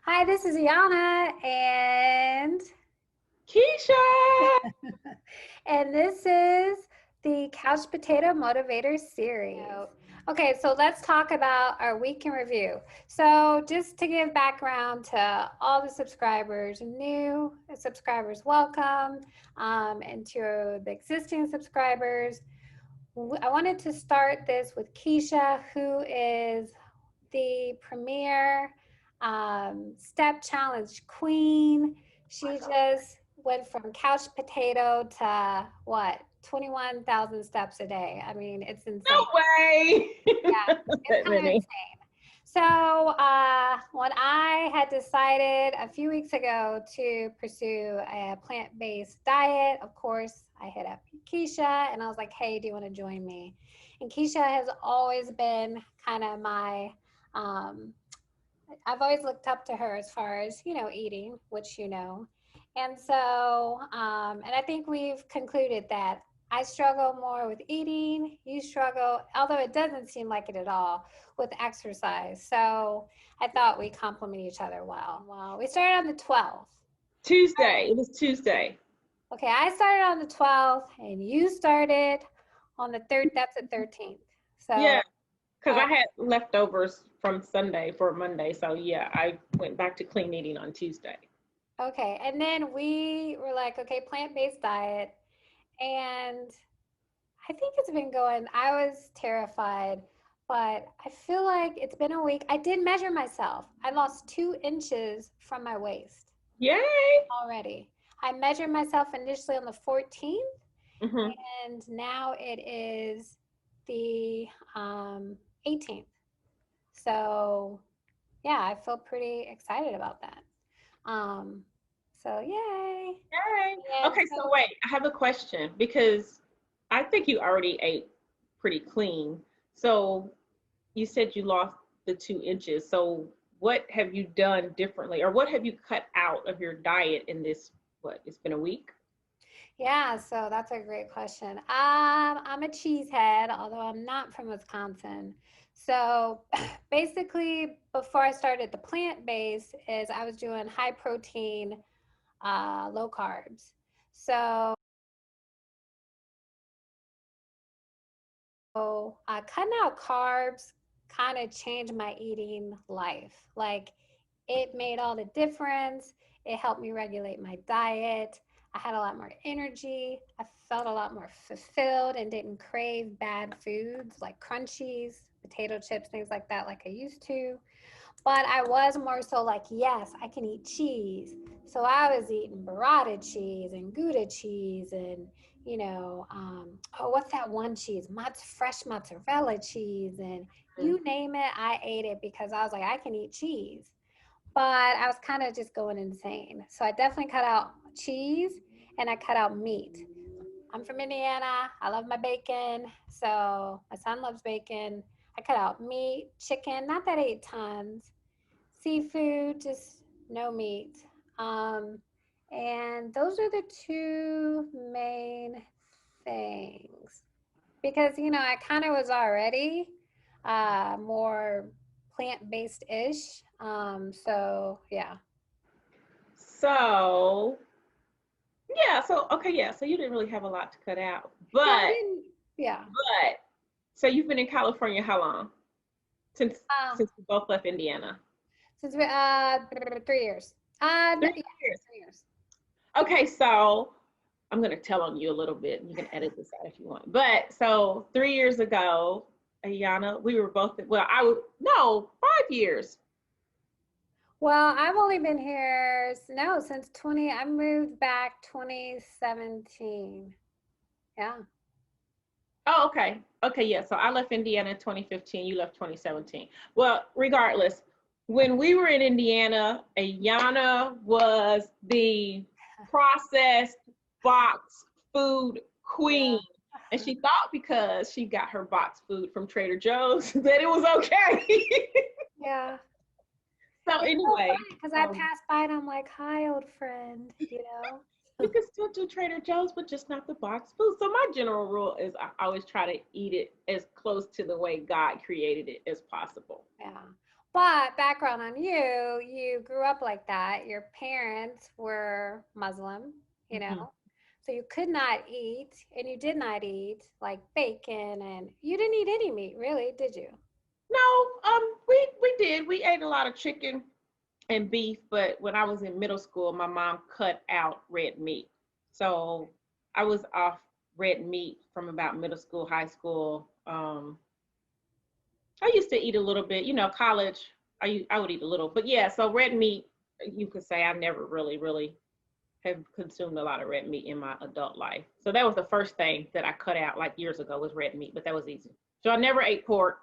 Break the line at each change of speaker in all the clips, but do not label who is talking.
Hi, this is Ayanna and
Keisha!
and this is the Couch Potato Motivator series. Okay, so let's talk about our week in review. So, just to give background to all the subscribers, new subscribers, welcome, and to the existing subscribers. I wanted to start this with Keisha, who is the premier step challenge queen. She just went from couch potato to what, 21,000 steps a day. I mean, it's insane.
No way!
Yeah, it's
That
kind of
many.
insane. So, when I had decided a few weeks ago to pursue a plant based diet, of course, I hit up Keisha and I was like, hey, do you want to join me? And Keisha has always been kind of my, um, I've always looked up to her as far as, eating, which you know. And so, and I think we've concluded that I struggle more with eating, you struggle, although it doesn't seem like it at all, with exercise. So I thought we complement each other well. Well, we started on the 12th.
Tuesday. It was Tuesday.
Okay, I started on the 12th and you started on the 3rd. That's the 13th. So,
Yeah, because
uh,
I had leftovers from Sunday for Monday. So, yeah, I went back to clean eating on Tuesday.
okay. And then we were like, okay, plant based diet. And I think it's been going, I was terrified, but I feel like it's been a week. I did measure myself. I lost 2 inches from my waist
Yay!
already. I measured myself initially on the 14th,
Hmm.
and now it is the 18th. So, yeah, I feel pretty excited about that. Um, so, yay.
Yay!
And
Okay, so
so,
wait, I have a question because I think you already ate pretty clean. So, you said you lost the 2 inches. So, what have you done differently, or what have you cut out of your diet in this? What? It's been a week.
yeah, so that's a great question. I'm a cheesehead, although I'm not from Wisconsin. So basically, before I started the plant based, is I was doing high protein, low carbs. So cutting out carbs kind of changed my eating life. Like it made all the difference. It helped me regulate my diet. I had a lot more energy. I felt a lot more fulfilled and didn't crave bad foods like crunchies, potato chips, things like that, like I used to. But I was more so like, yes, I can eat cheese. So I was eating burrata cheese and Gouda cheese and, oh, what's that one cheese? Fresh mozzarella cheese. And you name it, I ate it because I was like, I can eat cheese. But I was kind of just going insane. So I definitely cut out cheese and I cut out meat. I'm from Indiana. I love my bacon. So my son loves bacon. I cut out meat, chicken, not that I ate tons, seafood, just no meat. Um, and those are the two main things because I kind of was already more plant-based ish. So yeah.
So, yeah, so okay, yeah, so you didn't really have a lot to cut out.
Yeah, I
But
didn't. Yeah.
so you've been in California how long? Since
Uh,
since we both left Indiana.
since we 3 years.
Three
Yeah,
years.
3 years.
Okay, so I'm gonna tell on you a little bit, and you can edit this out if you want. But so 3 years ago, Ayanna, we were both well, I would no, 5 years.
Well, I've only been here, no, since 20, I moved back 2017. Yeah.
Oh, okay. Okay, yeah. So I left Indiana in 2015, you left 2017. Well, regardless, when we were in Indiana, Ayanna was the processed box food queen.
Yeah.
And she thought because she got her box food from Trader Joe's that it was okay.
Yeah.
So
It's so
anyway,
funny because I pass by and I'm like, hi, old friend, you know?
you can still do Trader Joe's, but just not the box food. So my general rule is I always try to eat it as close to the way God created it as possible.
Yeah. But background on you, you grew up like that. Your parents were Muslim, you
Mhm.
know, so you could not eat and you did not eat like bacon and you didn't eat any meat, really, did you?
No, we did. We ate a lot of chicken and beef, but when I was in middle school, my mom cut out red meat. So I was off red meat from about middle school, high school. I used to eat a little bit, college. I would eat a little, but yeah. So red meat, you could say I never really have consumed a lot of red meat in my adult life. So that was the first thing that I cut out like years ago was red meat, but that was easy. So I never ate pork,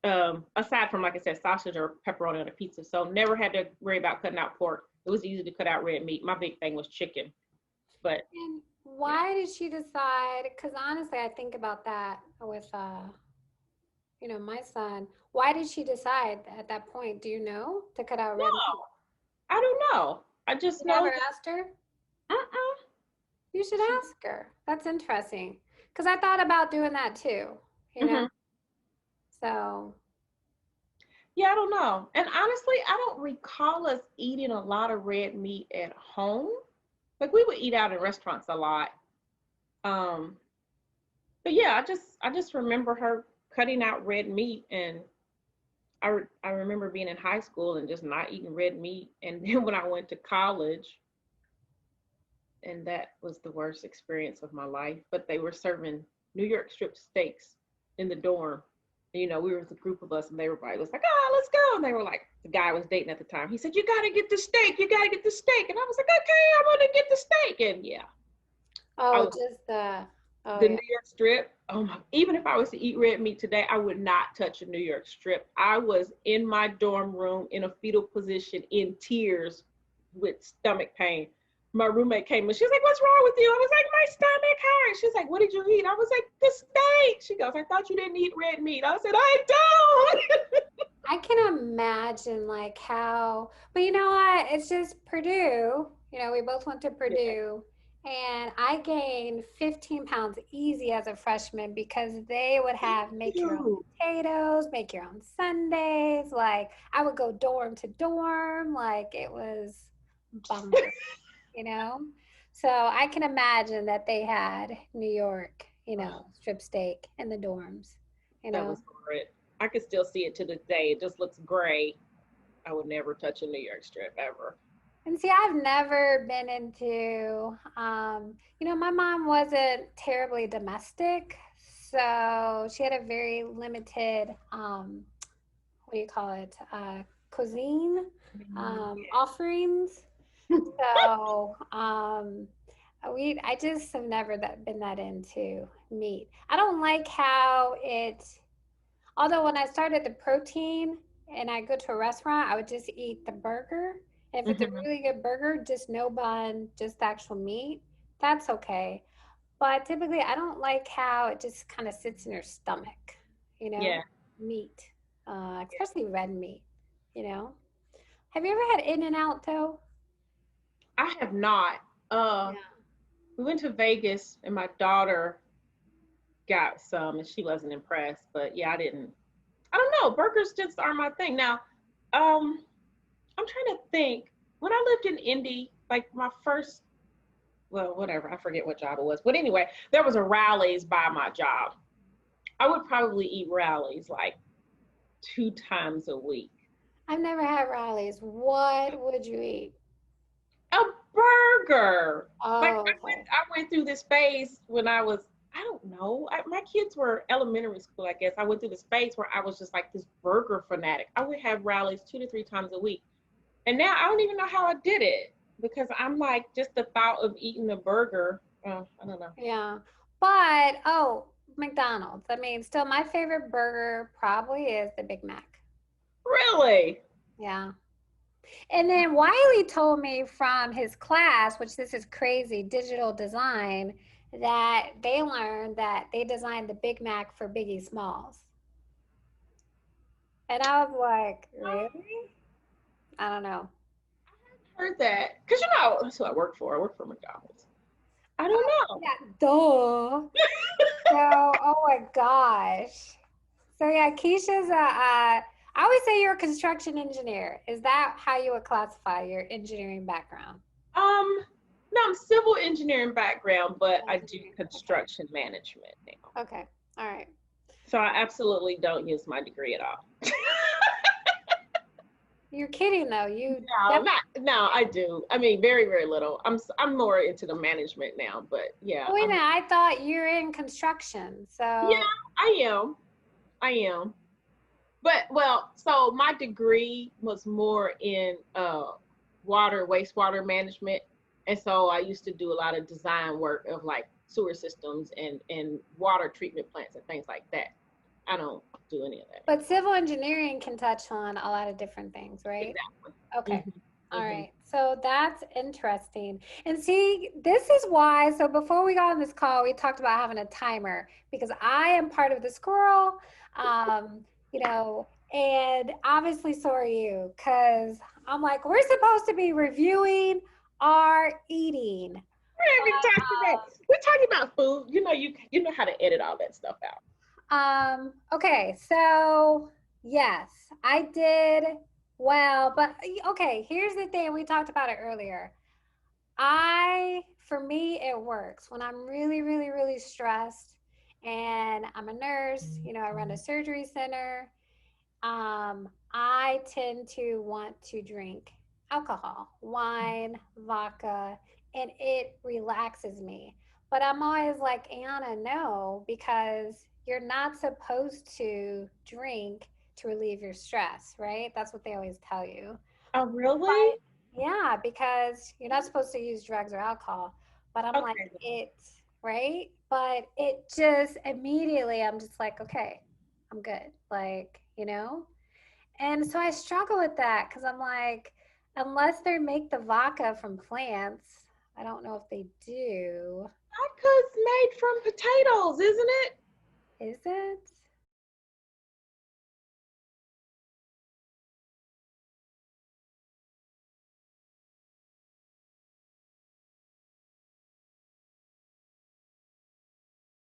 aside from like I said, sausage or pepperoni on a pizza. So never had to worry about cutting out pork. It was easy to cut out red meat. My big thing was chicken, but
And
yeah.
why did she decide? Because honestly, I think about that with, my son. Why did she decide at that point? Do you know to cut out red meat?
No, I don't know. I
You
just
never
know.
asked her?
Uh-uh.
You should
She,
ask her. That's interesting. Because I thought about doing that too, you know?
mhm.
So,
Yeah, I don't know. And honestly, I don't recall us eating a lot of red meat at home. Like we would eat out in restaurants a lot. Um, but yeah, I just remember her cutting out red meat, and I remember being in high school and just not eating red meat. And then when I went to college, and that was the worst experience of my life. But they were serving New York strip steaks in the dorm. And, we were with a group of us, and everybody was like, "Oh, let's go!" And they were like, the guy I was dating at the time. He said, "You got to get the steak. You got to get the steak." And I was like, "Okay, I'm gonna get the steak." And yeah, I
oh,
was
just oh,
the
yeah.
New York strip. Oh my! Even if I was to eat red meat today, I would not touch a New York strip. I was in my dorm room in a fetal position, in tears, with stomach pain. My roommate came and she was like, "What's wrong with you?" I was like, "My stomach hurts." She's like, "What did you eat?" I was like, "The steak." She goes, "I thought you didn't eat red meat." I said, "I don't."
I can imagine like how, but you know what? It's just Purdue. We both went to
Yeah.
Purdue, and I gained 15 pounds easy as a freshman because they would have make your own
Ew.
potatoes, make your own Sundays. Like I would go dorm to dorm. Like it was bummer, you know? So I can imagine that they had New York,
Oh,
strip steak in the dorms, you
that
know?
was horrid. I could still see it to this day. It just looks gray. I would never touch a New York strip ever.
And see, I've never been into, my mom wasn't terribly domestic. So she had a very limited, what do you call it? Cuisine, offerings. So, I just have never been that into meat. I don't like how although when I started the protein and I go to a restaurant, I would just eat the burger. And if it's a
Hmm.
really good burger, just no bun, just the actual meat, that's okay. But typically, I don't like how it just kind of sits in your stomach, you know,
Yeah.
meat, especially red meat, you know. Have you ever had In and Out though?
I have not. Uh,
Yeah.
we went to Vegas and my daughter got some and she wasn't impressed. But yeah, I didn't. I don't know. Burgers just are my thing. Now, um, I'm trying to think. When I lived in Indy, like my first, well, whatever, I forget what job it was. But anyway, there was a Rallies by my job. I would probably eat Rallies like 2 times a week.
I've never had Riley's. What would you eat?
A burger. Like
Oh, okay.
I went through this phase when I was, I don't know, my kids were elementary school, I guess. I went through this phase where I was just like this burger fanatic. I would have Rallies 2 to 3 times a week. And now I don't even know how I did it because I'm like, just the thought of eating a burger. I don't know.
Yeah. But, oh, McDonald's. I mean, still my favorite burger probably is the Big Mac.
Really?
Yeah. And then Wiley told me from his class, which this is crazy, digital design, that they learned that they designed the Big Mac for Biggie Smalls. And I was like, really? I don't know.
Heard that. Because that's who I work for. I work for McDonald's. I don't know.
Yeah, duh. So, oh my gosh. So yeah, Keisha's I always say you're a construction engineer. Is that how you would classify your engineering background?
Um, no, I'm civil engineering background, but I do
Engineering. Okay.
construction management now.
Okay. All right.
So I absolutely don't use my degree at all.
You're kidding though. You
No, not no, I do. I mean, very, very little. I'm more into the management now, but yeah,
wait a minute. I thought you're in construction.
yeah,
So
I am. I am. But well, so my degree was more in water, wastewater management. And so I used to do a lot of design work of like sewer systems and water treatment plants and things like that. I don't do any of that
but civil engineering can touch on a lot of different things, right?
anymore.
Okay.
Exactly.
All
Hmm.
right. So that's interesting. And see, this is why. So before we got on this call, we talked about having a timer because I am part of the squirrel, um, you know, and obviously so are you because I'm like, we're supposed to be reviewing our eating.
We talked about we're talking about food. You know how to edit all that stuff out.
Okay, so yes, I did well, but okay, here's the thing. We talked about it earlier. For me, it works when I'm really, really, really stressed and I'm a nurse, I run a surgery center. I tend to want to drink alcohol, wine, vodka, and it relaxes me. But I'm always like, Ayanna, no, because you're not supposed to drink to relieve your stress, right? That's what they always tell you.
Oh, really?
But yeah, because you're not supposed to use drugs or alcohol. But I'm like,
Okay.
right? But it just immediately, I'm just like, okay, I'm good. Like, And so I struggle with that because I'm like, unless they make the vodka from plants, I don't know if they do.
Vodka's made from potatoes, isn't it?
Is it?